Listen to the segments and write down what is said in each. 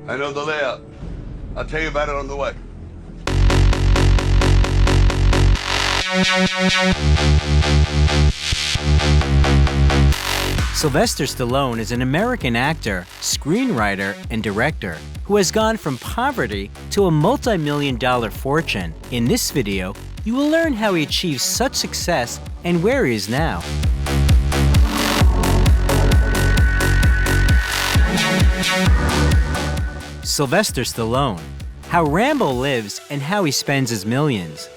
I know the layout. I'll tell you about it on the way. Sylvester Stallone is an American actor, screenwriter, and director who has gone from poverty to a multi-million-dollar fortune. In this video, you will learn how he achieved such success and where he is now. Sylvester Stallone, how Rambo lives and how he spends his millions.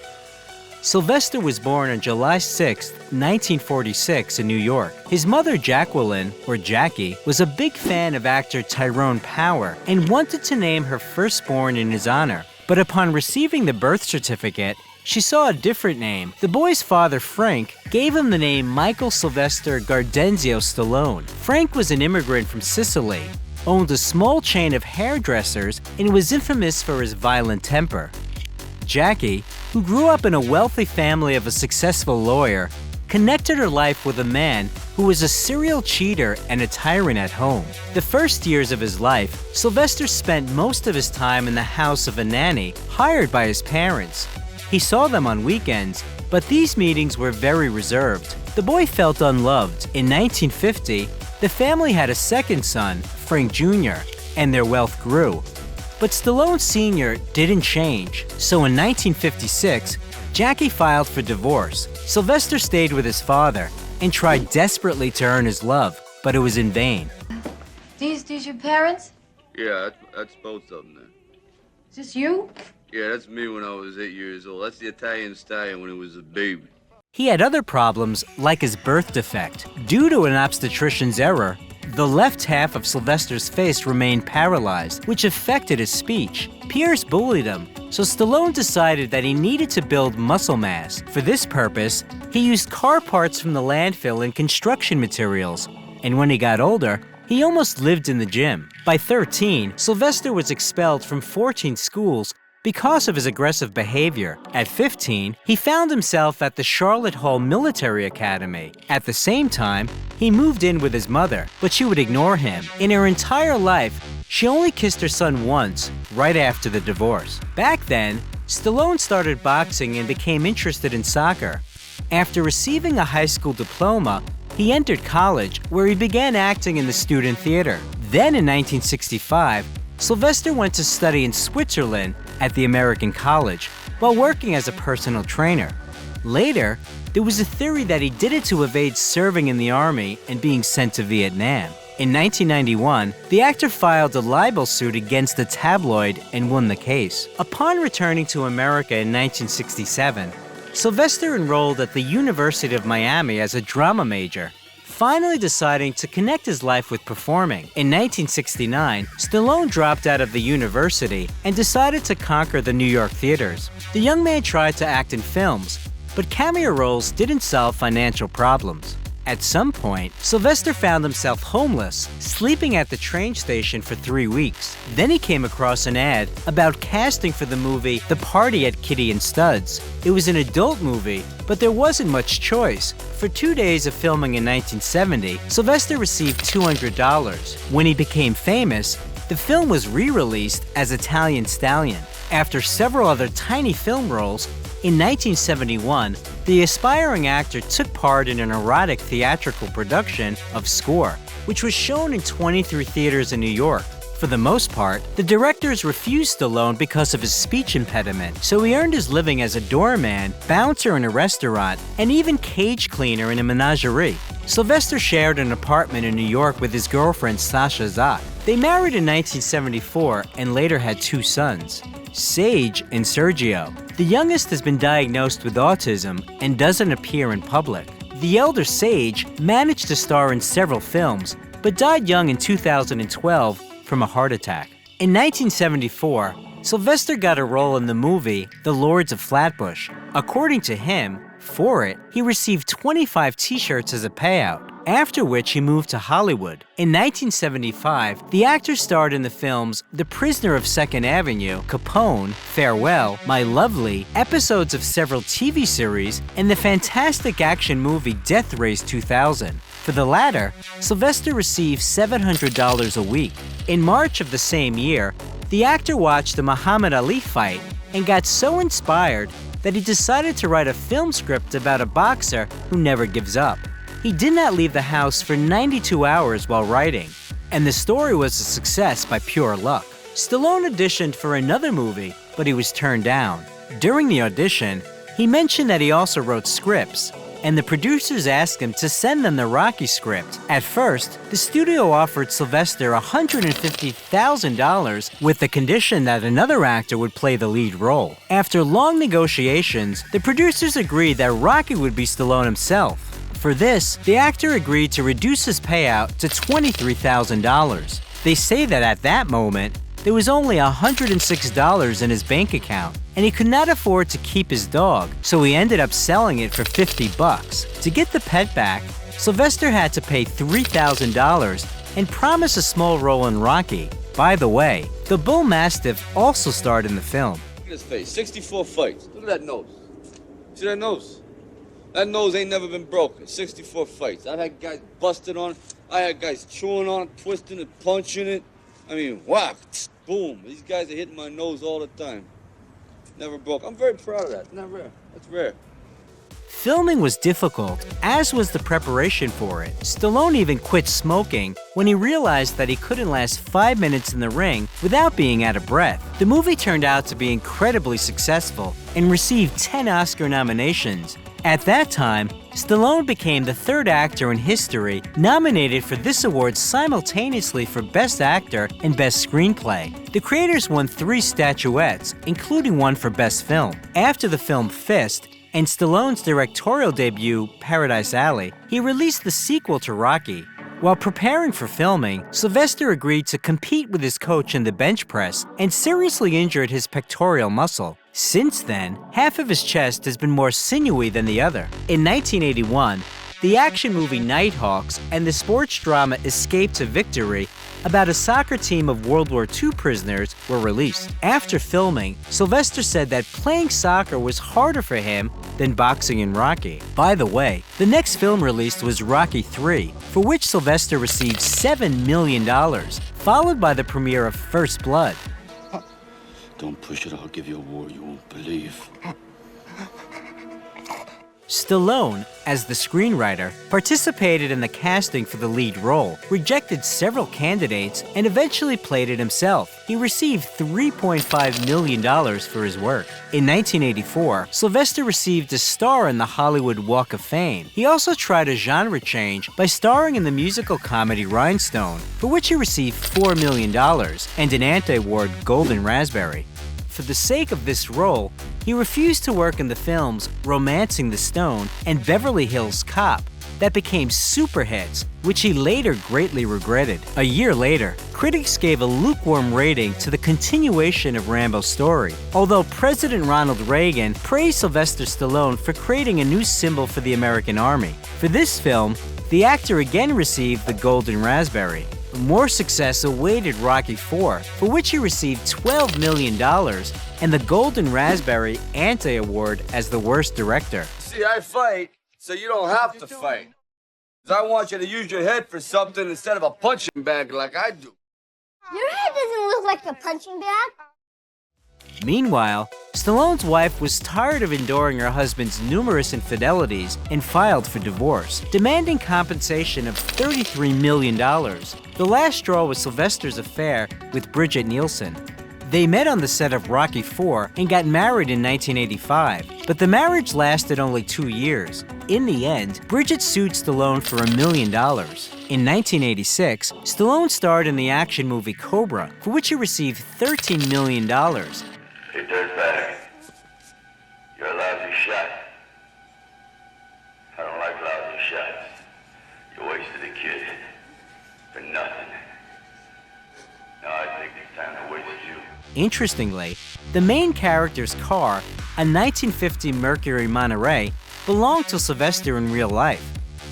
Sylvester was born on July 6, 1946 in New York. His mother, Jacqueline, or Jackie, was a big fan of actor Tyrone Power and wanted to name her firstborn in his honor. But upon receiving the birth certificate, she saw a different name. The boy's father, Frank, gave him the name Michael Sylvester Gardenzio Stallone. Frank was an immigrant from Sicily, owned a small chain of hairdressers, and was infamous for his violent temper. Jackie, who grew up in a wealthy family of a successful lawyer, connected her life with a man who was a serial cheater and a tyrant at home. The first years of his life, Sylvester spent most of his time in the house of a nanny hired by his parents. He saw them on weekends, but these meetings were very reserved. The boy felt unloved. In 1950, the family had a second son, Frank Jr., and their wealth grew. But Stallone Sr. didn't change, so in 1956, Jackie filed for divorce. Sylvester stayed with his father and tried desperately to earn his love, but it was in vain. These your parents? Yeah, that's both of them there. Is this you? Yeah, that's me when I was 8 years old. That's the Italian stallion when he was a baby. He had other problems, like his birth defect. Due to an obstetrician's error, the left half of Sylvester's face remained paralyzed, which affected his speech. Peers bullied him, so Stallone decided that he needed to build muscle mass. For this purpose, he used car parts from the landfill and construction materials. And when he got older, he almost lived in the gym. By 13, Sylvester was expelled from 14 schools because of his aggressive behavior. At 15, he found himself at the Charlotte Hall Military Academy. At the same time, he moved in with his mother, but she would ignore him. In her entire life, she only kissed her son once, right after the divorce. Back then, Stallone started boxing and became interested in soccer. After receiving a high school diploma, he entered college, where he began acting in the student theater. Then in 1965, Sylvester went to study in Switzerland at the American College while working as a personal trainer. Later, there was a theory that he did it to evade serving in the army and being sent to Vietnam. In 1991, the actor filed a libel suit against a tabloid and won the case. Upon returning to America in 1967, Sylvester enrolled at the University of Miami as a drama major, finally deciding to connect his life with performing. In 1969, Stallone dropped out of the university and decided to conquer the New York theaters. The young man tried to act in films, but cameo roles didn't solve financial problems. At some point, Sylvester found himself homeless, sleeping at the train station for 3 weeks. Then he came across an ad about casting for the movie The Party at Kitty and Studs. It was an adult movie, but there wasn't much choice. For 2 days of filming in 1970, Sylvester received $200. When he became famous, the film was re-released as Italian Stallion. After several other tiny film roles, in 1971, the aspiring actor took part in an erotic theatrical production of Score, which was shown in 23 theaters in New York. For the most part, the directors refused Stallone because of his speech impediment, so he earned his living as a doorman, bouncer in a restaurant, and even cage cleaner in a menagerie. Sylvester shared an apartment in New York with his girlfriend Sasha Zak. They married in 1974 and later had 2 sons, Sage and Sergio. The youngest has been diagnosed with autism and doesn't appear in public. The elder Sage managed to star in several films, but died young in 2012 from a heart attack. In 1974, Sylvester got a role in the movie The Lords of Flatbush. According to him, for it, he received 25 t-shirts as a payout, after which he moved to Hollywood. In 1975, the actor starred in the films The Prisoner of Second Avenue, Capone, Farewell, My Lovely, episodes of several TV series, and the fantastic action movie Death Race 2000. For the latter, Sylvester received $700 a week. In March of the same year, the actor watched the Muhammad Ali fight and got so inspired that he decided to write a film script about a boxer who never gives up. He did not leave the house for 92 hours while writing, and the story was a success by pure luck. Stallone auditioned for another movie, but he was turned down. During the audition, he mentioned that he also wrote scripts, and the producers asked him to send them the Rocky script. At first, the studio offered Sylvester $150,000 with the condition that another actor would play the lead role. After long negotiations, the producers agreed that Rocky would be Stallone himself. For this, the actor agreed to reduce his payout to $23,000. They say that at that moment, there was only $106 in his bank account, and he could not afford to keep his dog, so he ended up selling it for $50. To get the pet back, Sylvester had to pay $3,000 and promise a small role in Rocky. By the way, the Bull Mastiff also starred in the film. Look at his face, 64 fights. Look at that nose. See that nose? That nose ain't never been broken. 64 fights. I've had guys busted on it. I had guys chewing on it, twisting it, punching it. I mean, whack, boom. These guys are hitting my nose all the time. Never broke. I'm very proud of that. It's not rare. That's rare. Filming was difficult, as was the preparation for it. Stallone even quit smoking when he realized that he couldn't last 5 minutes in the ring without being out of breath. The movie turned out to be incredibly successful and received 10 Oscar nominations. At that time, Stallone became the third actor in history nominated for this award simultaneously for Best Actor and Best Screenplay. The creators won 3 statuettes, including one for Best Film. After the film Fist and Stallone's directorial debut, Paradise Alley, he released the sequel to Rocky. While preparing for filming, Sylvester agreed to compete with his coach in the bench press and seriously injured his pectoral muscle. Since then, half of his chest has been more sinewy than the other. In 1981, the action movie Nighthawks and the sports drama Escape to Victory about a soccer team of World War II prisoners were released. After filming, Sylvester said that playing soccer was harder for him than boxing in Rocky. By the way, the next film released was Rocky III, for which Sylvester received $7 million, followed by the premiere of First Blood. Don't push it. I'll give you a war you won't believe. Stallone, as the screenwriter, participated in the casting for the lead role, rejected several candidates, and eventually played it himself. He received $3.5 million for his work. In 1984, Sylvester received a star in the Hollywood Walk of Fame. He also tried a genre change by starring in the musical comedy Rhinestone, for which he received $4 million and an anti-award Golden Raspberry. For the sake of this role, he refused to work in the films Romancing the Stone and Beverly Hills Cop that became super hits, which he later greatly regretted. A year later, critics gave a lukewarm rating to the continuation of Rambo's story, although President Ronald Reagan praised Sylvester Stallone for creating a new symbol for the American Army. For this film, the actor again received the Golden Raspberry. More success awaited Rocky IV, for which he received $12 million and the Golden Raspberry Anti-Award as the worst director. See, I fight, so you don't have to fight. 'Cause I want you to use your head for something instead of a punching bag like I do. Your head doesn't look like a punching bag. Meanwhile, Stallone's wife was tired of enduring her husband's numerous infidelities and filed for divorce, demanding compensation of $33 million. The last straw was Sylvester's affair with Bridget Nielsen. They met on the set of Rocky IV and got married in 1985, but the marriage lasted only 2 years. In the end, Bridget sued Stallone for $1 million. In 1986, Stallone starred in the action movie Cobra, for which he received $13 million. Hey, dirtbag. You're a lousy shot. I don't like lousy shots. You wasted a kid. For nothing. Now I think it's time to waste you. Interestingly, the main character's car, a 1950 Mercury Monterey, belonged to Sylvester in real life.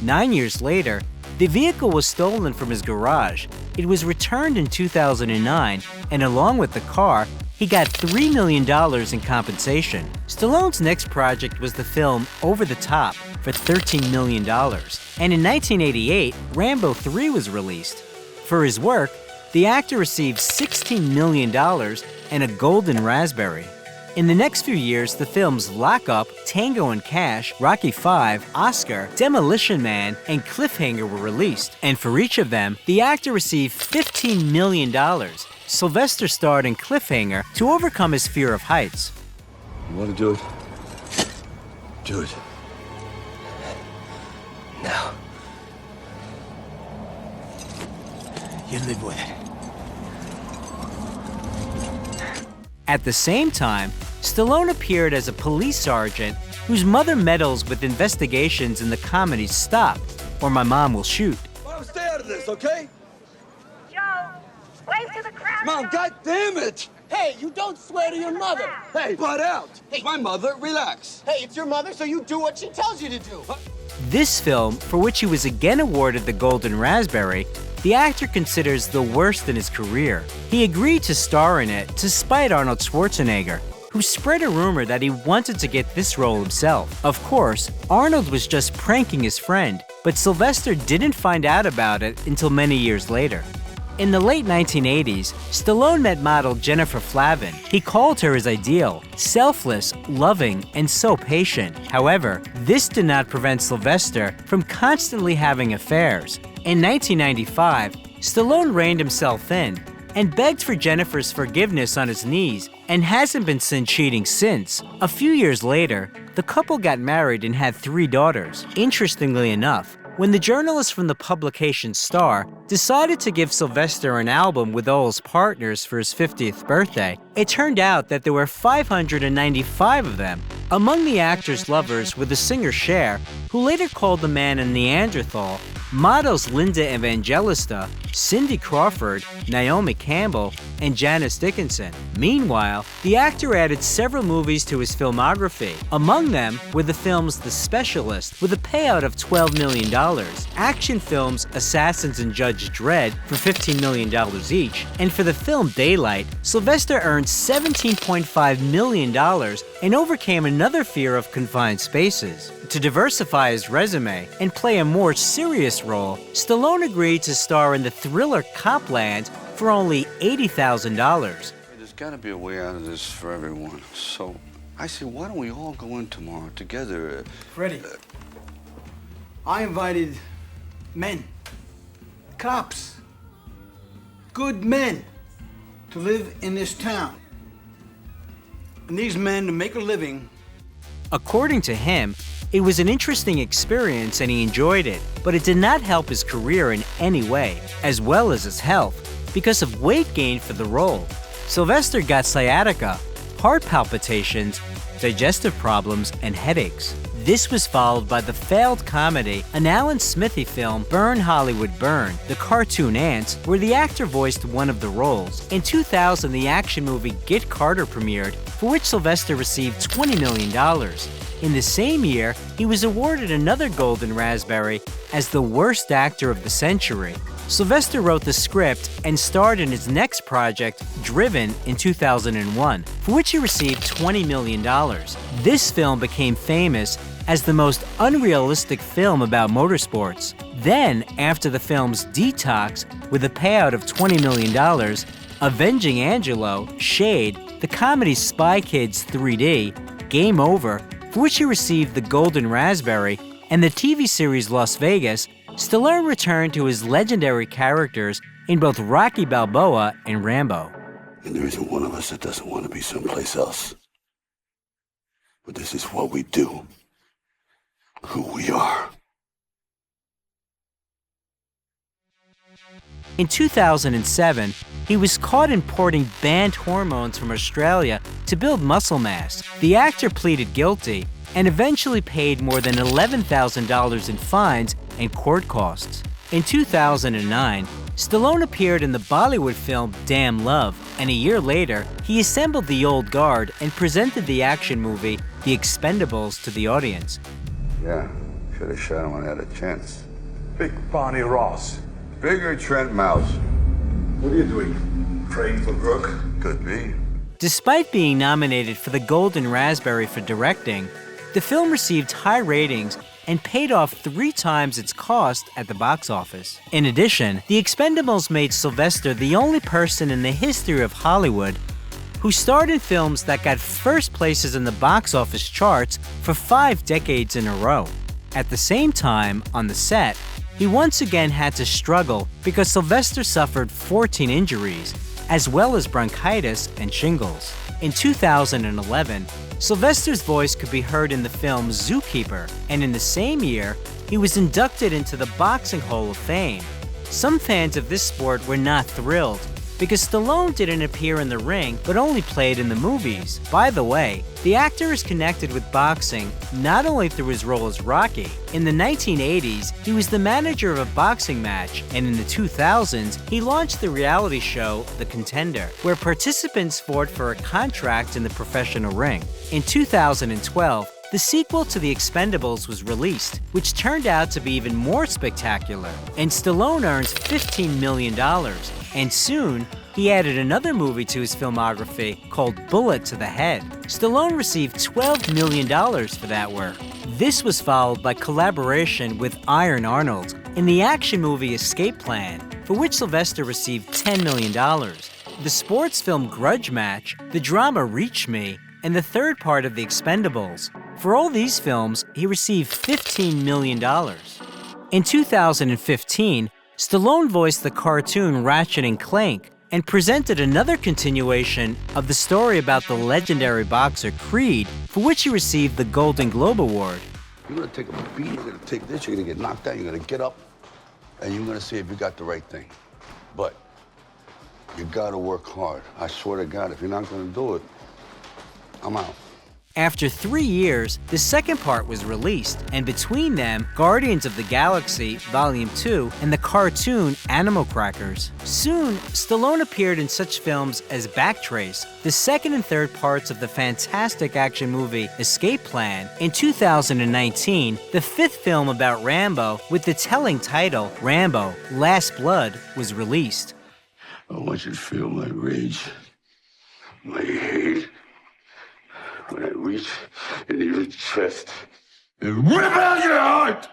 9 years later, the vehicle was stolen from his garage. It was returned in 2009, and along with the car, he got $3 million in compensation. Stallone's next project was the film Over the Top, for $13 million. And in 1988, Rambo 3 was released. For his work, the actor received $16 million and a Golden Raspberry. In the next few years, the films Lock Up, Tango and Cash, Rocky V, Oscar, Demolition Man, and Cliffhanger were released. And for each of them, the actor received $15 million. Sylvester starred in Cliffhanger to overcome his fear of heights. You want to do it? Do it. Now. You live with it. At the same time, Stallone appeared as a police sergeant whose mother meddles with investigations in the comedy Stop, or My Mom Will Shoot. Mom, stay out of this, okay? Joe, wave to the crowd. Mom, Joe. God damn it! Hey, you don't swear to your mother. Hey, butt out! Hey, my mother, relax. Hey, it's your mother, so you do what she tells you to do. This film, for which he was again awarded the Golden Raspberry, the actor considers the worst in his career. He agreed to star in it to spite Arnold Schwarzenegger, who spread a rumor that he wanted to get this role himself. Of course, Arnold was just pranking his friend, but Sylvester didn't find out about it until many years later. In the late 1980s, Stallone met model Jennifer Flavin. He called her his ideal, selfless, loving, and so patient. However, this did not prevent Sylvester from constantly having affairs. In 1995, Stallone reined himself in and begged for Jennifer's forgiveness on his knees and hasn't been seen cheating since. A few years later, the couple got married and had 3 daughters. Interestingly enough, when the journalist from the publication Star decided to give Sylvester an album with all his partners for his 50th birthday, it turned out that there were 595 of them. Among the actor's lovers were the singer Cher, who later called the man a Neanderthal, models Linda Evangelista, Cindy Crawford, Naomi Campbell, and Janice Dickinson. Meanwhile, the actor added several movies to his filmography. Among them were the films The Specialist, with a payout of $12 million, action films Assassins and Judge Dredd for $15 million each, and for the film Daylight, Sylvester earned $17.5 million and overcame another fear of confined spaces. To diversify his resume and play a more serious role, Stallone agreed to star in the thriller Copland for only $80,000. There's got to be a way out of this for everyone. So I said, why don't we all go in tomorrow together? Freddie, I invited men, cops, good men to live in this town. And these men to make a living. According to him, it was an interesting experience and he enjoyed it, but it did not help his career in any way, as well as his health, because of weight gain for the role. Sylvester got sciatica, heart palpitations, digestive problems, and headaches. This was followed by the failed comedy, an Alan Smithy film, Burn Hollywood Burn, the cartoon Ants, where the actor voiced one of the roles. In 2000, the action movie Get Carter premiered, for which Sylvester received $20 million. In the same year, he was awarded another Golden Raspberry as the worst actor of the century. Sylvester wrote the script and starred in his next project, Driven, in 2001, for which he received $20 million. This film became famous as the most unrealistic film about motorsports. Then, after the films Detox, with a payout of $20 million, Avenging Angelo, Shade, the comedy Spy Kids 3D, Game Over, for which he received the Golden Raspberry, and the TV series Las Vegas, Stallone returned to his legendary characters in both Rocky Balboa and Rambo. And there isn't one of us that doesn't want to be someplace else. But this is what we do. Who we are. In 2007, he was caught importing banned hormones from Australia to build muscle mass. The actor pleaded guilty and eventually paid more than $11,000 in fines and court costs. In 2009, Stallone appeared in the Bollywood film Damn Love, and a year later, he assembled the old guard and presented the action movie The Expendables to the audience. Yeah, should have shot him when I had a chance. Big Barney Ross. Bigger Trent Mouse. What are you doing? Praying for Brooke? Could be. Despite being nominated for the Golden Raspberry for directing, the film received high ratings and paid off 3 times its cost at the box office. In addition, The Expendables made Sylvester the only person in the history of Hollywood who starred in films that got first places in the box office charts for 5 decades in a row. At the same time, on the set, he once again had to struggle because Sylvester suffered 14 injuries, as well as bronchitis and shingles. In 2011, Sylvester's voice could be heard in the film Zookeeper, and in the same year, he was inducted into the Boxing Hall of Fame. Some fans of this sport were not thrilled because Stallone didn't appear in the ring but only played in the movies. By the way, the actor is connected with boxing not only through his role as Rocky. In the 1980s, he was the manager of a boxing match, and in the 2000s, he launched the reality show The Contender, where participants fought for a contract in the professional ring. In 2012, the sequel to The Expendables was released, which turned out to be even more spectacular, and Stallone earns $15 million. And soon, he added another movie to his filmography called Bullet to the Head. Stallone received $12 million for that work. This was followed by collaboration with Iron Arnold in the action movie Escape Plan, for which Sylvester received $10 million. The sports film Grudge Match, the drama Reach Me, and the third part of The Expendables. For all these films, he received $15 million. In 2015, Stallone voiced the cartoon Ratchet & Clank and presented another continuation of the story about the legendary boxer Creed, for which he received the Golden Globe Award. You're gonna take a beat, you're gonna take this, you're gonna get knocked down, you're gonna get up, and you're gonna see if you got the right thing. But you gotta work hard. I swear to God, if you're not gonna do it, I'm out. After 3 years, the second part was released, and between them, Guardians of the Galaxy Volume 2 and the cartoon Animal Crackers. Soon, Stallone appeared in such films as Backtrace, the second and third parts of the fantastic action movie Escape Plan. In 2019, the fifth film about Rambo, with the telling title Rambo: Last Blood, was released. I want you to feel my rage, my hate, when I reach into your chest and rip out your heart!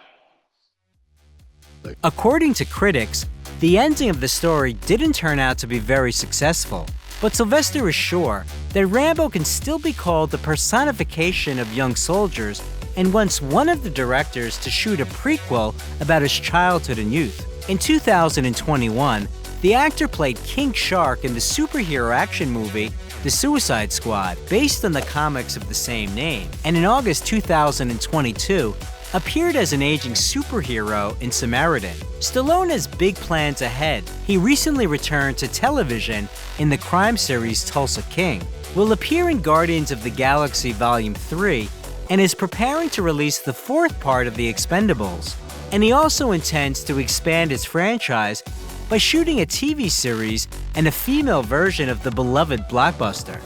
According to critics, the ending of the story didn't turn out to be very successful, but Sylvester is sure that Rambo can still be called the personification of young soldiers and wants one of the directors to shoot a prequel about his childhood and youth. In 2021, the actor played King Shark in the superhero action movie The Suicide Squad, based on the comics of the same name, and in August 2022, appeared as an aging superhero in Samaritan. Stallone has big plans ahead. He recently returned to television in the crime series Tulsa King, will appear in Guardians of the Galaxy Volume 3, and is preparing to release the fourth part of The Expendables. And he also intends to expand his franchise by shooting a TV series and a female version of the beloved blockbuster.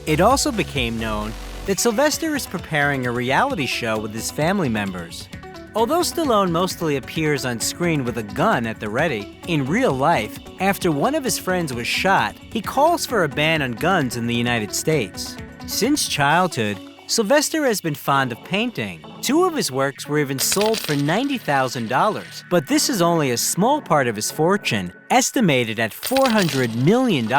It also became known that Sylvester is preparing a reality show with his family members. Although Stallone mostly appears on screen with a gun at the ready, in real life, after one of his friends was shot, he calls for a ban on guns in the United States. Since childhood, Sylvester has been fond of painting. 2 of his works were even sold for $90,000, but this is only a small part of his fortune, estimated at $400 million.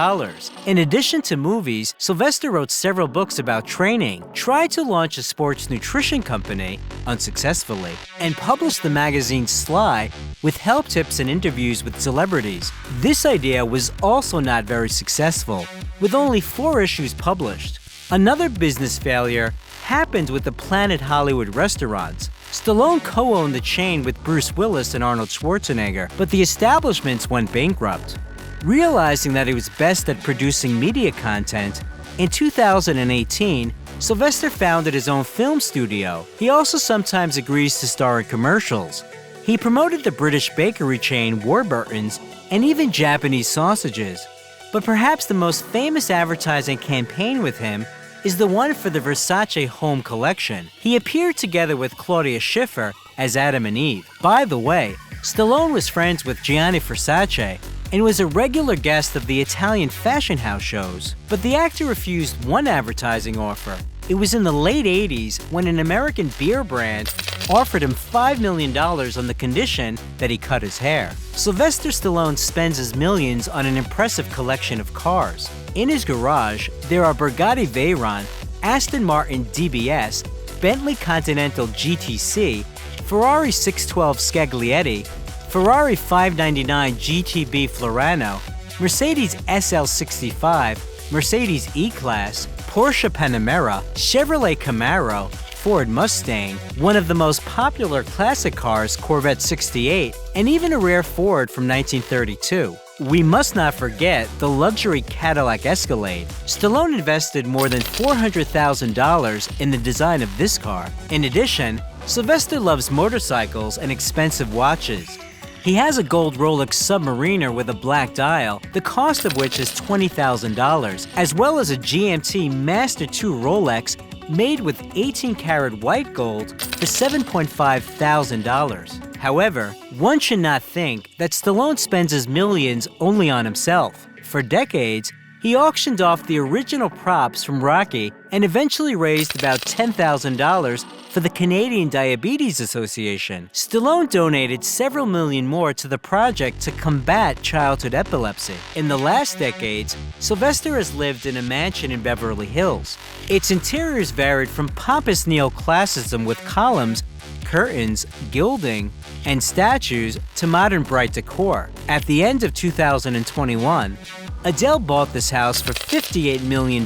In addition to movies, Sylvester wrote several books about training, tried to launch a sports nutrition company, unsuccessfully, and published the magazine Sly with help tips and interviews with celebrities. This idea was also not very successful, with only 4 issues published. Another business failure happened with the Planet Hollywood restaurants. Stallone co-owned the chain with Bruce Willis and Arnold Schwarzenegger, but the establishments went bankrupt. Realizing that he was best at producing media content, in 2018, Sylvester founded his own film studio. He also sometimes agrees to star in commercials. He promoted the British bakery chain Warburton's and even Japanese sausages. But perhaps the most famous advertising campaign with him is the one for the Versace home collection. He appeared together with Claudia Schiffer as Adam and Eve. By the way, Stallone was friends with Gianni Versace and was a regular guest of the Italian fashion house shows. But the actor refused one advertising offer It was in the late 80s when an American beer brand offered him $5 million on the condition that he cut his hair. Sylvester Stallone spends his millions on an impressive collection of cars. In his garage, there are Bugatti Veyron, Aston Martin DBS, Bentley Continental GTC, Ferrari 612 Scaglietti, Ferrari 599 GTB Florano, Mercedes SL65, Mercedes E-Class, Porsche Panamera, Chevrolet Camaro, Ford Mustang, one of the most popular classic cars, Corvette 68, and even a rare Ford from 1932. We must not forget the luxury Cadillac Escalade. Stallone invested more than $400,000 in the design of this car. In addition, Sylvester loves motorcycles and expensive watches. He has a gold Rolex Submariner with a black dial, the cost of which is $20,000, as well as a GMT Master 2 Rolex made with 18-karat white gold for $7,500. However, one should not think that Stallone spends his millions only on himself. For decades, he auctioned off the original props from Rocky and eventually raised about $10,000 for the Canadian Diabetes Association. Stallone donated several million more to the project to combat childhood epilepsy. In the last decades, Sylvester has lived in a mansion in Beverly Hills. Its interiors varied from pompous neoclassicism with columns, curtains, gilding, and statues to modern bright decor. At the end of 2021, Adele bought this house for $58 million.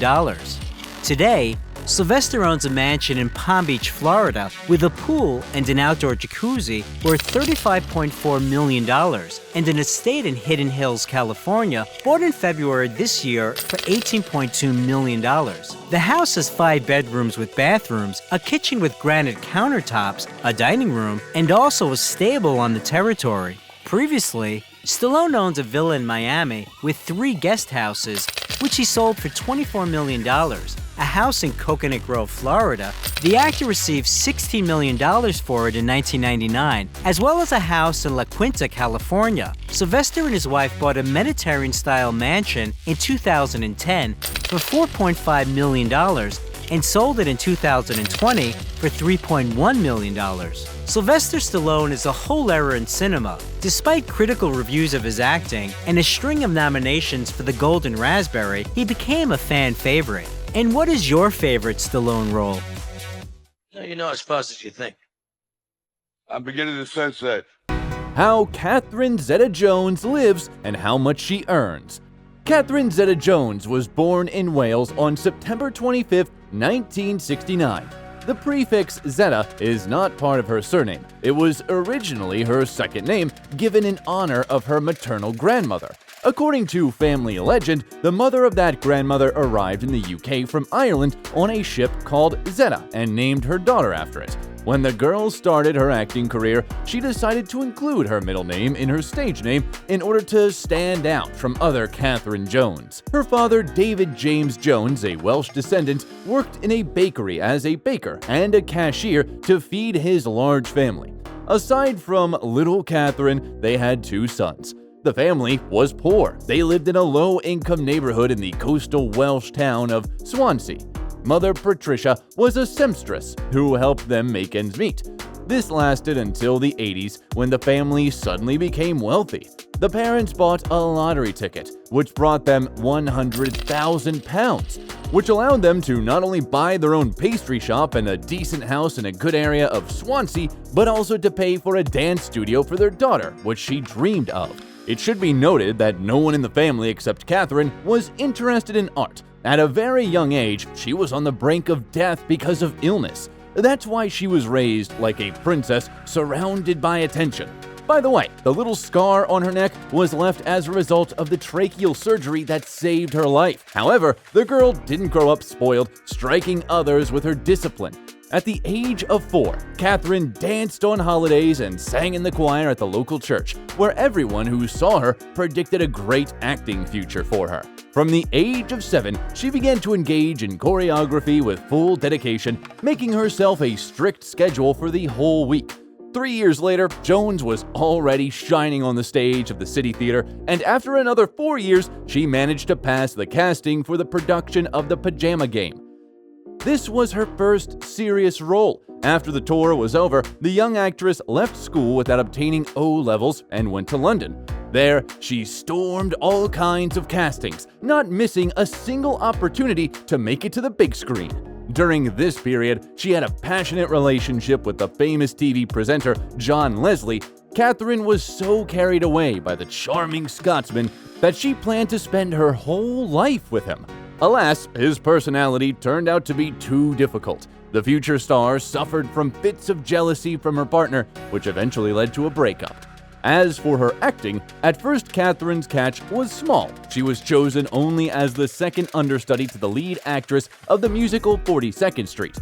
Today, Sylvester owns a mansion in Palm Beach, Florida, with a pool and an outdoor jacuzzi worth $35.4 million, and an estate in Hidden Hills, California, bought in February this year for $18.2 million. The house has 5 bedrooms with bathrooms, a kitchen with granite countertops, a dining room, and also a stable on the territory. Previously, Stallone owned a villa in Miami with 3 guest houses, which he sold for $24 million. A house in Coconut Grove, Florida. The actor received $16 million for it in 1999, as well as a house in La Quinta, California. Sylvester and his wife bought a Mediterranean-style mansion in 2010 for $4.5 million and sold it in 2020 for $3.1 million. Sylvester Stallone is a whole era in cinema. Despite critical reviews of his acting and a string of nominations for the Golden Raspberry, he became a fan favorite. And what is your favorite Stallone role? You're not as fast as you think. I'm beginning to sense that. How Catherine Zeta-Jones lives and how much she earns. Catherine Zeta-Jones was born in Wales on September 25, 1969. The prefix Zeta is not part of her surname. It was originally her second name, given in honor of her maternal grandmother. According to family legend, the mother of that grandmother arrived in the UK from Ireland on a ship called Zeta and named her daughter after it. When the girl started her acting career, she decided to include her middle name in her stage name in order to stand out from other Catherine Jones. Her father, David James Jones, a Welsh descendant, worked in a bakery as a baker and a cashier to feed his large family. Aside from little Catherine, they had 2 sons. The family was poor. They lived in a low-income neighborhood in the coastal Welsh town of Swansea. Mother Patricia was a seamstress who helped them make ends meet. This lasted until the 80s when the family suddenly became wealthy. The parents bought a lottery ticket, which brought them £100,000, which allowed them to not only buy their own pastry shop and a decent house in a good area of Swansea, but also to pay for a dance studio for their daughter, which she dreamed of. It should be noted that no one in the family except Catherine was interested in art. At a very young age, she was on the brink of death because of illness. That's why she was raised like a princess, surrounded by attention. By the way, the little scar on her neck was left as a result of the tracheal surgery that saved her life. However, the girl didn't grow up spoiled, striking others with her discipline. At the age of 4, Catherine danced on holidays and sang in the choir at the local church, where everyone who saw her predicted a great acting future for her. From the age of 7, she began to engage in choreography with full dedication, making herself a strict schedule for the whole week. 3 years later, Jones was already shining on the stage of the City Theater, and after another 4 years, she managed to pass the casting for the production of The Pajama Game. This was her first serious role. After the tour was over, the young actress left school without obtaining O levels and went to London. There, she stormed all kinds of castings, not missing a single opportunity to make it to the big screen. During this period, she had a passionate relationship with the famous TV presenter John Leslie. Catherine was so carried away by the charming Scotsman that she planned to spend her whole life with him. Alas, his personality turned out to be too difficult. The future star suffered from fits of jealousy from her partner, which eventually led to a breakup. As for her acting, at first Catherine's catch was small. She was chosen only as the second understudy to the lead actress of the musical 42nd Street.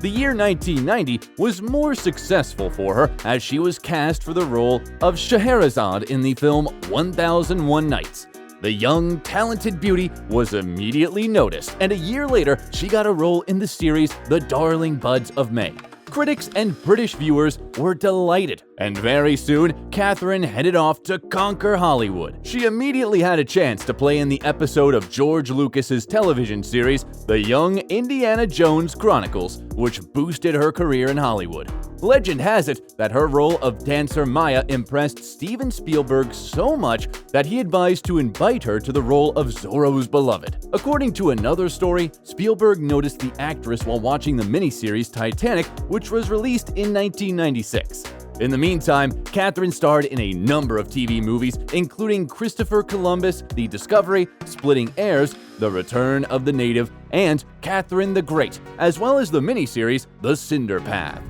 The year 1990 was more successful for her as she was cast for the role of Scheherazade in the film 1001 Nights. The young, talented beauty was immediately noticed, and a year later, she got a role in the series The Darling Buds of May. Critics and British viewers were delighted, and very soon, Catherine headed off to conquer Hollywood. She immediately had a chance to play in the episode of George Lucas's television series, The Young Indiana Jones Chronicles, which boosted her career in Hollywood. Legend has it that her role of dancer Maya impressed Steven Spielberg so much that he advised to invite her to the role of Zorro's beloved. According to another story, Spielberg noticed the actress while watching the miniseries Titanic, which was released in 1996. In the meantime, Catherine starred in a number of TV movies, including Christopher Columbus, The Discovery, Splitting Heirs, The Return of the Native, and Catherine the Great, as well as the miniseries The Cinder Path.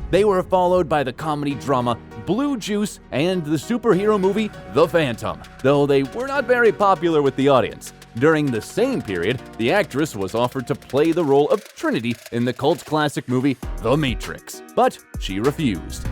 They were followed by the comedy drama Blue Juice and the superhero movie The Phantom, though they were not very popular with the audience. During the same period, the actress was offered to play the role of Trinity in the cult classic movie The Matrix, but she refused.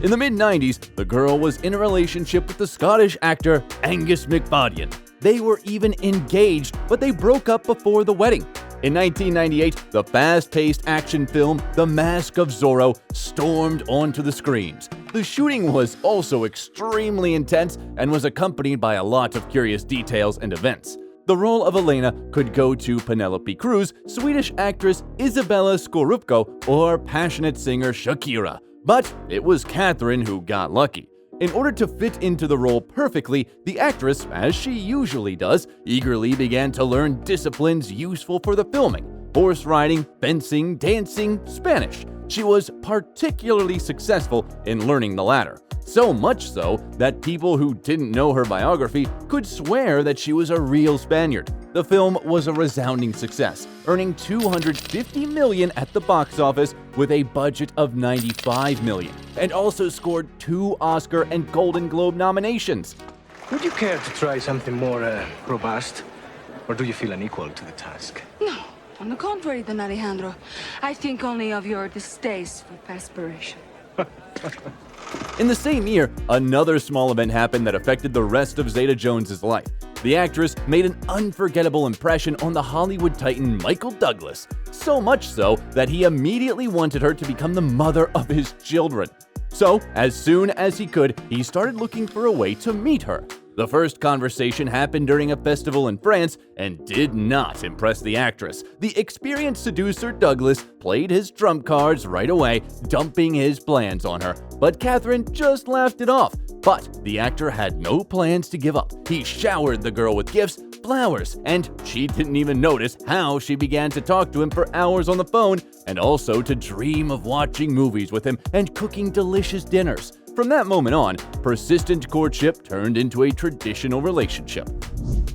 In the mid-90s, the girl was in a relationship with the Scottish actor Angus MacFadyen. They were even engaged, but they broke up before the wedding. In 1998, the fast-paced action film The Mask of Zorro stormed onto the screens. The shooting was also extremely intense and was accompanied by a lot of curious details and events. The role of Elena could go to Penelope Cruz, Swedish actress Isabella Scorupco, or passionate singer Shakira. But it was Catherine who got lucky. In order to fit into the role perfectly, the actress, as she usually does, eagerly began to learn disciplines useful for the filming: horse riding, fencing, dancing, Spanish. She was particularly successful in learning the latter. So much so that people who didn't know her biography could swear that she was a real Spaniard. The film was a resounding success, earning $250 million at the box office with a budget of $95 million, and also scored 2 Oscar and Golden Globe nominations. Would you care to try something more robust, or do you feel unequal to the task? No, on the contrary, Don Alejandro. I think only of your distaste for perspiration. In the same year, another small event happened that affected the rest of Zeta-Jones' life. The actress made an unforgettable impression on the Hollywood titan Michael Douglas, so much so that he immediately wanted her to become the mother of his children. So, as soon as he could, he started looking for a way to meet her. The first conversation happened during a festival in France and did not impress the actress. The experienced seducer Douglas played his trump cards right away, dumping his plans on her. But Catherine just laughed it off. But the actor had no plans to give up. He showered the girl with gifts, flowers, and she didn't even notice how she began to talk to him for hours on the phone and also to dream of watching movies with him and cooking delicious dinners. From that moment on, persistent courtship turned into a traditional relationship.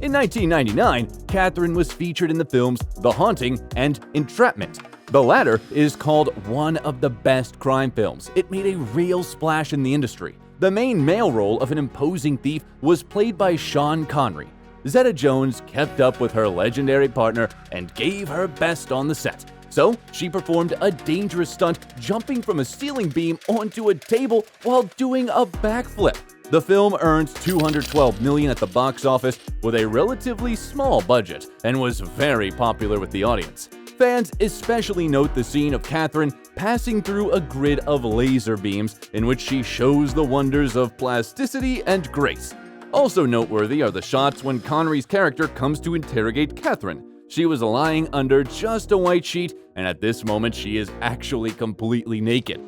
In 1999, Catherine was featured in the films The Haunting and Entrapment. The latter is called one of the best crime films. It made a real splash in the industry. The main male role of an imposing thief was played by Sean Connery. Zeta-Jones kept up with her legendary partner and gave her best on the set. So, she performed a dangerous stunt, jumping from a ceiling beam onto a table while doing a backflip. The film earned $212 million at the box office with a relatively small budget and was very popular with the audience. Fans especially note the scene of Catherine passing through a grid of laser beams in which she shows the wonders of plasticity and grace. Also noteworthy are the shots when Connery's character comes to interrogate Catherine. She was lying under just a white sheet, and at this moment she is actually completely naked.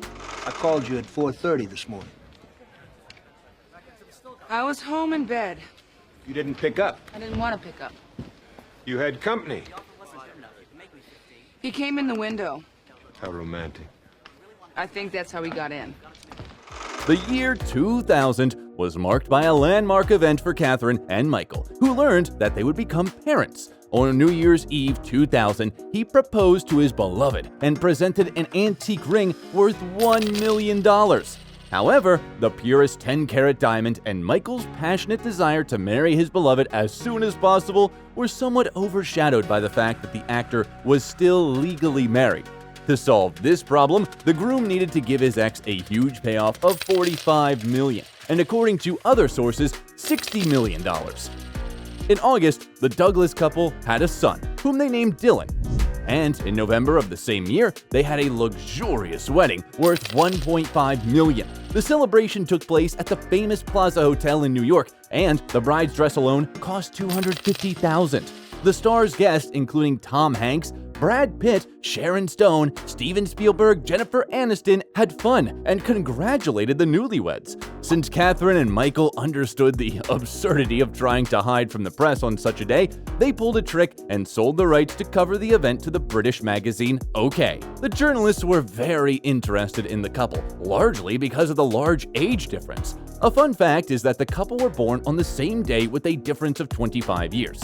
I called you at 4:30 this morning. I was home in bed. You didn't pick up. I didn't want to pick up. You had company. He came in the window. How romantic. I think that's how he got in. The year 2000 was marked by a landmark event for Catherine and Michael, who learned that they would become parents. On New Year's Eve 2000, he proposed to his beloved and presented an antique ring worth $1 million. However, the purest 10-carat diamond and Michael's passionate desire to marry his beloved as soon as possible were somewhat overshadowed by the fact that the actor was still legally married. To solve this problem, the groom needed to give his ex a huge payoff of $45 million, and according to other sources, $60 million. In August, the Douglas couple had a son, whom they named Dylan. And in November of the same year, they had a luxurious wedding worth $1.5 million. The celebration took place at the famous Plaza Hotel in New York, and the bride's dress alone cost $250,000. The star's guests, including Tom Hanks, Brad Pitt, Sharon Stone, Steven Spielberg, Jennifer Aniston, had fun and congratulated the newlyweds. Since Catherine and Michael understood the absurdity of trying to hide from the press on such a day, they pulled a trick and sold the rights to cover the event to the British magazine OK. The journalists were very interested in the couple, largely because of the large age difference. A fun fact is that the couple were born on the same day with a difference of 25 years.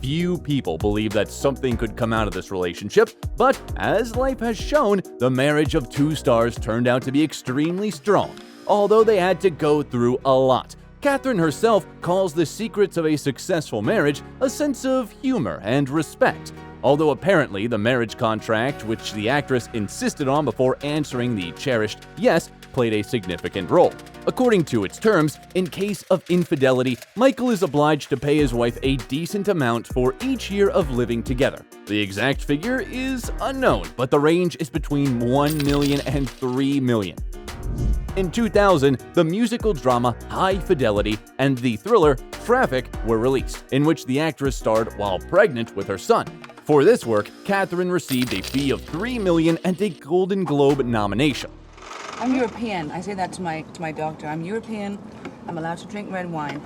Few people believe that something could come out of this relationship, but as life has shown, the marriage of two stars turned out to be extremely strong, although they had to go through a lot. Catherine herself calls the secrets of a successful marriage a sense of humor and respect, although apparently the marriage contract, which the actress insisted on before answering the cherished yes, played a significant role. According to its terms, in case of infidelity, Michael is obliged to pay his wife a decent amount for each year of living together. The exact figure is unknown, but the range is between $1 million and $3 million. In 2000, the musical drama High Fidelity and the thriller Traffic were released, in which the actress starred while pregnant with her son. For this work, Catherine received a fee of $3 million and a Golden Globe nomination. I'm European. I say that to my doctor. I'm European. I'm allowed to drink red wine.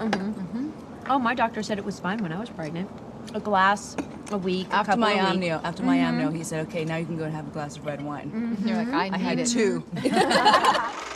Oh, my doctor said it was fine when I was pregnant. A glass a week. After my amnio, he said, okay, now you can go and have a glass of red wine. You're like, I had need it. two.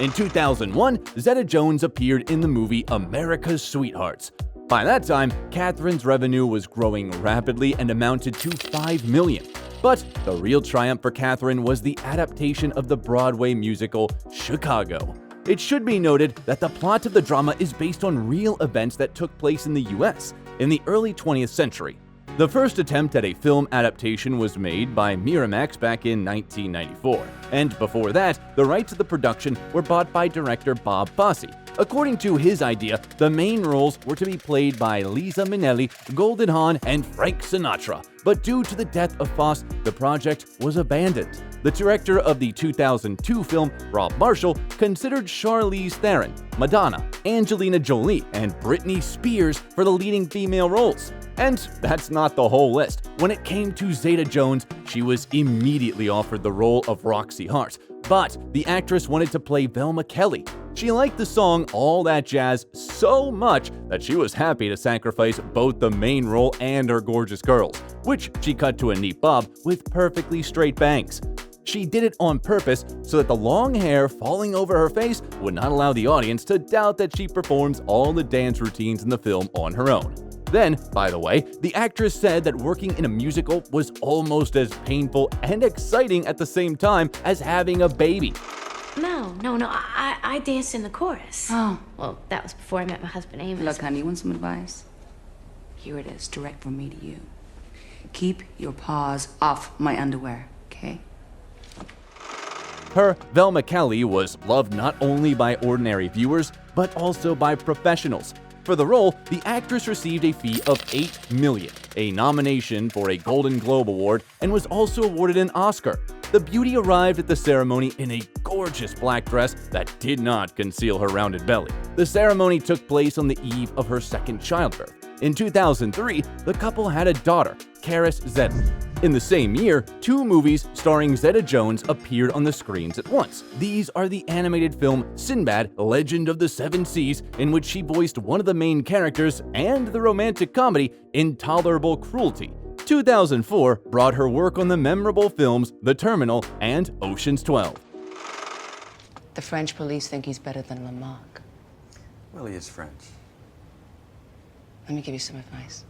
In 2001, Zeta-Jones appeared in the movie America's Sweethearts. By that time, Catherine's revenue was growing rapidly and amounted to $5 million. But the real triumph for Catherine was the adaptation of the Broadway musical Chicago. It should be noted that the plot of the drama is based on real events that took place in the US in the early 20th century. The first attempt at a film adaptation was made by Miramax back in 1994, and before that, the rights of the production were bought by director Bob Fosse. According to his idea, the main roles were to be played by Liza Minnelli, Goldie Hawn, and Frank Sinatra, but due to the death of Fosse, the project was abandoned. The director of the 2002 film, Rob Marshall, considered Charlize Theron, Madonna, Angelina Jolie, and Britney Spears for the leading female roles. And that's not the whole list. When it came to Zeta-Jones, she was immediately offered the role of Roxy Hart, but the actress wanted to play Velma Kelly. She liked the song All That Jazz so much that she was happy to sacrifice both the main role and her gorgeous curls, which she cut to a neat bob with perfectly straight bangs. She did it on purpose so that the long hair falling over her face would not allow the audience to doubt that she performs all the dance routines in the film on her own. Then, by the way, the actress said that working in a musical was almost as painful and exciting at the same time as having a baby. No. I danced in the chorus. Oh. Well, that was before I met my husband, Amos. Look, honey, you want some advice? Here it is, direct from me to you. Keep your paws off my underwear, okay? Her Velma Kelly was loved not only by ordinary viewers, but also by professionals. For the role, the actress received a fee of $8 million, a nomination for a Golden Globe Award, and was also awarded an Oscar. The beauty arrived at the ceremony in a gorgeous black dress that did not conceal her rounded belly. The ceremony took place on the eve of her second childbirth. In 2003, the couple had a daughter, Catherine Zeta. In the same year, 2 movies starring Zeta-Jones appeared on the screens at once. These are the animated film Sinbad, Legend of the Seven Seas, in which she voiced one of the main characters, and the romantic comedy Intolerable Cruelty. 2004 brought her work on the memorable films The Terminal and Ocean's 12. The French police think he's better than Lamarck. Well, he is French. Let me give you some advice.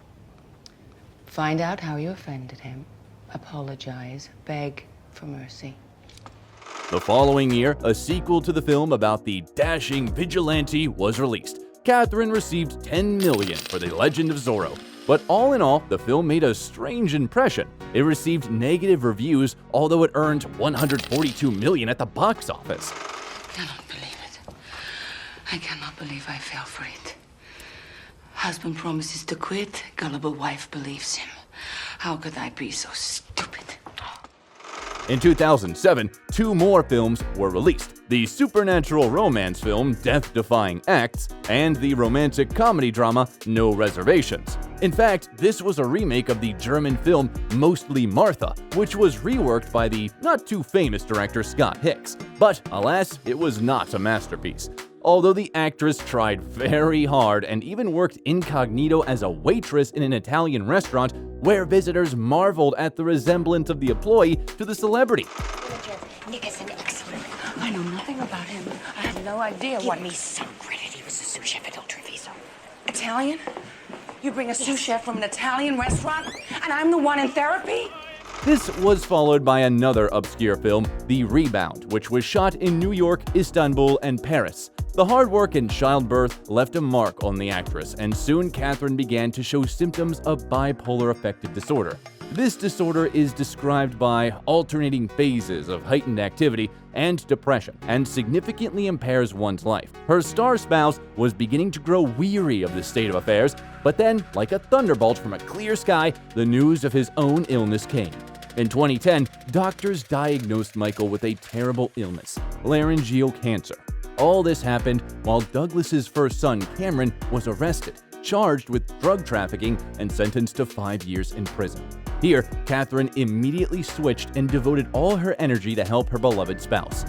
Find out how you offended him. Apologize. Beg for mercy. The following year, a sequel to the film about the dashing vigilante was released. Catherine received $10 million for The Legend of Zorro. But all in all, the film made a strange impression. It received negative reviews, although it earned $142 million at the box office. Cannot believe it. I cannot believe I fell for it. Husband promises to quit, gullible wife believes him. How could I be so stupid? In 2007, 2 more films were released. The supernatural romance film Death Defying Acts and the romantic comedy drama No Reservations. In fact, this was a remake of the German film Mostly Martha, which was reworked by the not-too-famous director Scott Hicks. But alas, it was not a masterpiece. Although the actress tried very hard and even worked incognito as a waitress in an Italian restaurant where visitors marveled at the resemblance of the employee to the celebrity. Nick is an excellent. I know nothing about him. I have no idea what... Give me some credit. He was a sous chef at Il Treviso. Italian? You bring a sous chef from an Italian restaurant, and I'm the one in therapy? This was followed by another obscure film, The Rebound, which was shot in New York, Istanbul, and Paris. The hard work and childbirth left a mark on the actress, and soon Catherine began to show symptoms of bipolar affective disorder. This disorder is described by alternating phases of heightened activity and depression, and significantly impairs one's life. Her star spouse was beginning to grow weary of this state of affairs, but then, like a thunderbolt from a clear sky, the news of his own illness came. In 2010, doctors diagnosed Michael with a terrible illness, laryngeal cancer. All this happened while Douglas's first son, Cameron, was arrested, charged with drug trafficking, and sentenced to 5 years in prison. Here, Catherine immediately switched and devoted all her energy to help her beloved spouse.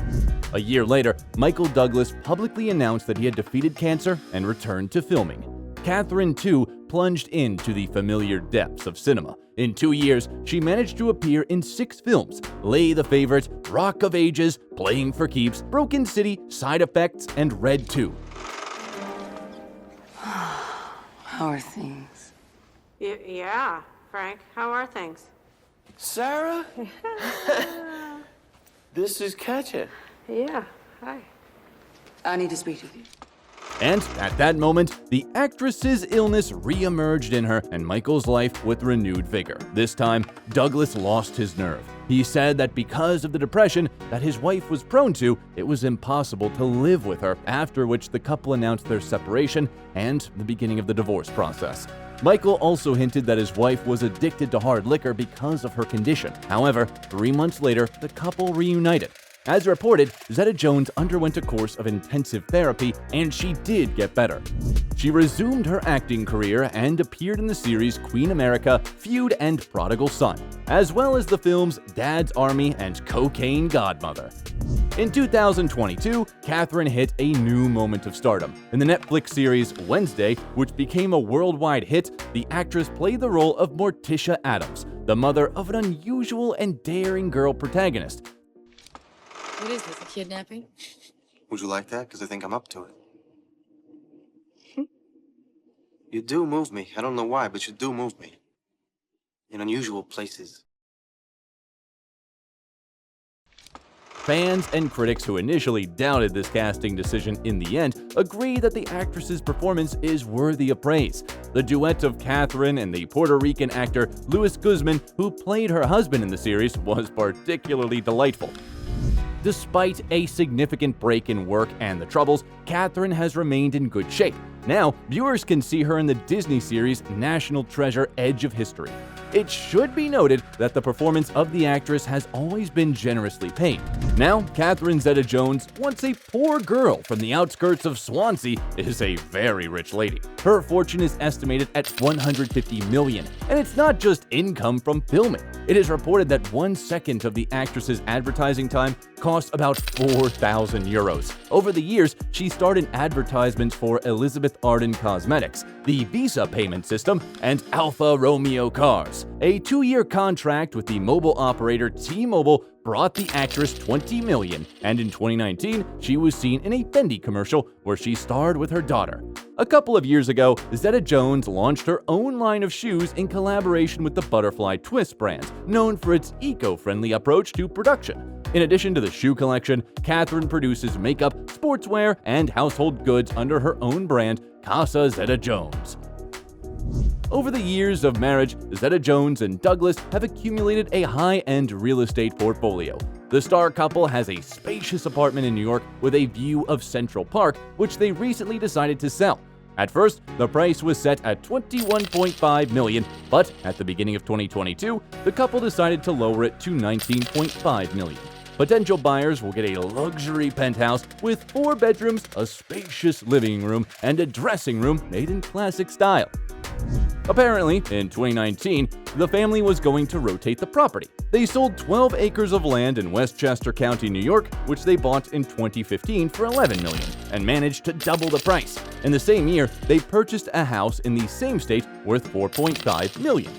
A year later, Michael Douglas publicly announced that he had defeated cancer and returned to filming. Catherine, too, plunged into the familiar depths of cinema. In 2 years, she managed to appear in 6 films: Lay the Favorite, Rock of Ages, Playing for Keeps, Broken City, Side Effects, and Red 2. How are things? Yeah, Frank. How are things? Sarah? This is Katya. Yeah, hi. I need to speak with you. And at that moment, the actress's illness re-emerged in her and Michael's life with renewed vigor. This time, Douglas lost his nerve. He said that because of the depression that his wife was prone to, it was impossible to live with her, after which the couple announced their separation and the beginning of the divorce process. Michael also hinted that his wife was addicted to hard liquor because of her condition. However, 3 months later, the couple reunited. As reported, Zeta-Jones underwent a course of intensive therapy, and she did get better. She resumed her acting career and appeared in the series Queen America, Feud, and Prodigal Son, as well as the films Dad's Army and Cocaine Godmother. In 2022, Catherine hit a new moment of stardom. In the Netflix series Wednesday, which became a worldwide hit, the actress played the role of Morticia Addams, the mother of an unusual and daring girl protagonist. What is this, a kidnapping? Would you like that? Because I think I'm up to it. You do move me. I don't know why, but you do move me. In unusual places. Fans and critics who initially doubted this casting decision in the end agree that the actress's performance is worthy of praise. The duet of Catherine and the Puerto Rican actor Luis Guzman, who played her husband in the series, was particularly delightful. Despite a significant break in work and the troubles, Catherine has remained in good shape. Now, viewers can see her in the Disney series National Treasure: Edge of History. It should be noted that the performance of the actress has always been generously paid. Now, Catherine Zeta-Jones, once a poor girl from the outskirts of Swansea, is a very rich lady. Her fortune is estimated at $150 million, and it's not just income from filming. It is reported that 1 second of the actress's advertising time cost about 4,000 euros. Over the years, she starred in advertisements for Elizabeth Arden Cosmetics, the Visa payment system, and Alfa Romeo cars. A 2-year contract with the mobile operator T-Mobile brought the actress $20 million, and in 2019, she was seen in a Fendi commercial where she starred with her daughter. A couple of years ago, Zeta-Jones launched her own line of shoes in collaboration with the Butterfly Twist brand, known for its eco-friendly approach to production. In addition to the shoe collection, Catherine produces makeup, sportswear, and household goods under her own brand, Casa Zeta-Jones. Over the years of marriage, Zeta-Jones and Douglas have accumulated a high-end real estate portfolio. The star couple has a spacious apartment in New York with a view of Central Park, which they recently decided to sell. At first, the price was set at $21.5 million, but at the beginning of 2022, the couple decided to lower it to $19.5 million. Potential buyers will get a luxury penthouse with 4 bedrooms, a spacious living room, and a dressing room made in classic style. Apparently, in 2019, the family was going to rotate the property. They sold 12 acres of land in Westchester County, New York, which they bought in 2015 for $11 million, and managed to double the price. In the same year, they purchased a house in the same state worth $4.5 million.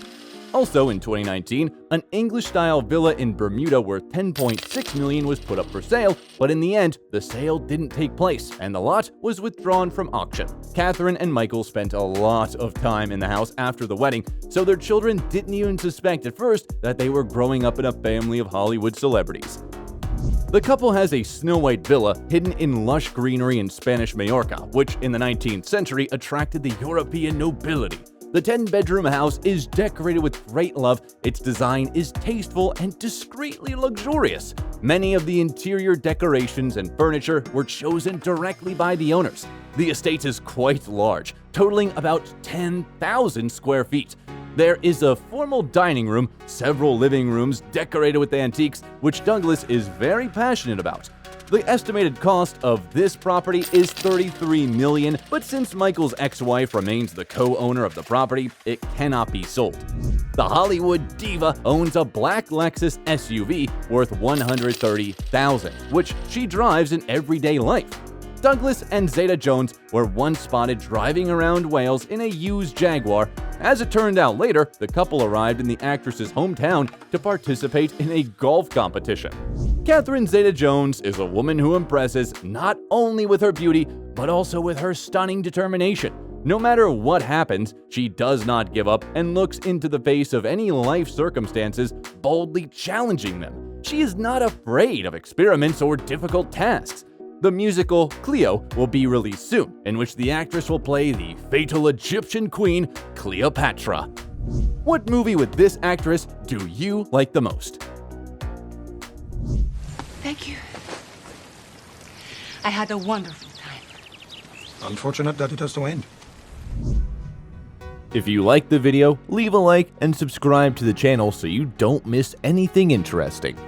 Also in 2019, an English-style villa in Bermuda worth $10.6 million was put up for sale, but in the end, the sale didn't take place, and the lot was withdrawn from auction. Catherine and Michael spent a lot of time in the house after the wedding, so their children didn't even suspect at first that they were growing up in a family of Hollywood celebrities. The couple has a snow-white villa hidden in lush greenery in Spanish Majorca, which in the 19th century attracted the European nobility. The 10-bedroom house is decorated with great love, its design is tasteful and discreetly luxurious. Many of the interior decorations and furniture were chosen directly by the owners. The estate is quite large, totaling about 10,000 square feet. There is a formal dining room, several living rooms decorated with antiques, which Douglas is very passionate about. The estimated cost of this property is $33 million, but since Michael's ex-wife remains the co-owner of the property, it cannot be sold. The Hollywood diva owns a black Lexus SUV worth $130,000, which she drives in everyday life. Douglas and Zeta-Jones were once spotted driving around Wales in a used Jaguar. As it turned out later, the couple arrived in the actress's hometown to participate in a golf competition. Catherine Zeta-Jones is a woman who impresses not only with her beauty, but also with her stunning determination. No matter what happens, she does not give up and looks into the face of any life circumstances, boldly challenging them. She is not afraid of experiments or difficult tasks. The musical Cleo will be released soon, in which the actress will play the fatal Egyptian queen, Cleopatra. What movie with this actress do you like the most? Thank you. I had a wonderful time. Unfortunate that it has to end. If you liked the video, leave a like and subscribe to the channel so you don't miss anything interesting.